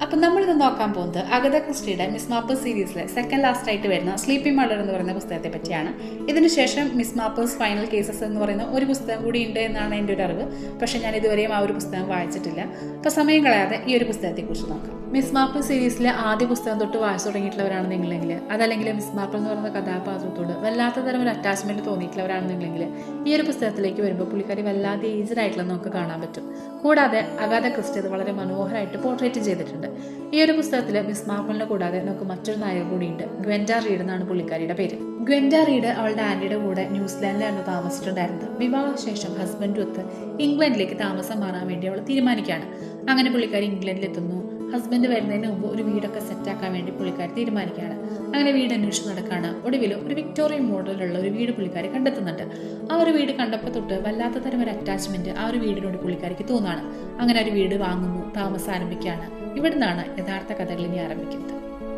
അപ്പം നമ്മളിത് നോക്കാൻ പോകുന്നത് അഗത ക്രിസ്റ്റിയുടെ മിസ് മാപ്പേഴ്സ് സീരീസിലെ സെക്കൻഡ് ലാസ്റ്റ് ആയിട്ട് വരുന്ന സ്ലീപ്പിംഗ് മർഡർ എന്ന് പറയുന്ന പുസ്തകത്തെ പറ്റിയാണ്. ഇതിനുശേഷം മിസ് മാപ്പേഴ്സ് ഫൈനൽ കേസസ് എന്ന് പറയുന്ന ഒരു പുസ്തകം കൂടി ഉണ്ട് എന്നാണ് എൻ്റെ ഒരു അറിവ്. പക്ഷെ ഞാൻ ഇതുവരെയും ആ ഒരു പുസ്തകം വായിച്ചിട്ടില്ല. അപ്പോൾ സമയം കളയാതെ ഈ ഒരു പുസ്തകത്തെക്കുറിച്ച് നോക്കാം. മിസ് മാപ്പിൾ സീരീസിലെ ആദ്യ പുസ്തകം തൊട്ട് വായിച്ചു തുടങ്ങിയിട്ടുള്ളവരാണെന്നെങ്കിൽ, അതല്ലെങ്കിൽ മിസ് മാപ്പിൾ എന്ന് പറയുന്ന കഥാപാത്രത്തോട് വല്ലാത്ത തരം ഒരു അറ്റാച്ച്മെന്റ് തോന്നിയിട്ടുള്ളവരാണെന്നെങ്കിൽ ഈ ഒരു പുസ്തകത്തിലേക്ക് വരുമ്പോൾ പുള്ളിക്കാരി വല്ലാതെ ഏജ്ഡ് ആയിട്ടുള്ള നമുക്ക് കാണാൻ പറ്റും. കൂടാതെ അഗാഥ ക്രിസ്റ്റി അത് വളരെ മനോഹരമായിട്ട് പോർട്രേറ്റ് ചെയ്തിട്ടുണ്ട്. ഈ ഒരു പുസ്തകത്തിൽ മിസ് മാർപ്പിളിനെ കൂടാതെ നമുക്ക് മറ്റൊരു നായക കൂടിയുണ്ട്. ഗ്വെൻഡ റീഡ് എന്നാണ് പുള്ളിക്കാരിയുടെ പേര്. ഗ്വെൻഡ റീഡ് അവളുടെ ആന്റിയുടെ കൂടെ ന്യൂസിലാൻഡിലായിരുന്നു താമസിച്ചിട്ടുണ്ടായിരുന്നത്. വിവാഹശേഷം ഹസ്ബൻഡൊത്ത് ഇംഗ്ലണ്ടിലേക്ക് താമസം മാറാൻ വേണ്ടി അവൾ തീരുമാനിക്കുകയാണ്. അങ്ങനെ പുള്ളിക്കാരി ഇംഗ്ലണ്ടിലെത്തുന്നു. ഹസ്ബൻഡ് വരുന്നതിന് മുമ്പ് ഒരു വീടൊക്കെ സെറ്റാക്കാൻ വേണ്ടി പുള്ളിക്കാരി തീരുമാനിക്കുകയാണ്. അങ്ങനെ വീട് അന്വേഷിച്ച് നടക്കുകയാണ്. ഒടുവിൽ ഒരു വിക്ടോറിയൻ മോഡലുള്ള ഒരു വീട് പുള്ളിക്കാരി കണ്ടെത്തുന്നുണ്ട്. ആ ഒരു വീട് കണ്ടപ്പോൾ തൊട്ട് വല്ലാത്ത തരം ഒരു അറ്റാച്ച്മെന്റ് ആ ഒരു വീടിനോട് പുള്ളിക്കാരിക്ക് തോന്നാണ്. അങ്ങനെ ഒരു വീട് വാങ്ങുന്നു, താമസം ആരംഭിക്കുകയാണ്. ഇവിടുന്നാണ് യഥാർത്ഥ കഥകൾ ഇനി ആരംഭിക്കുന്നത്.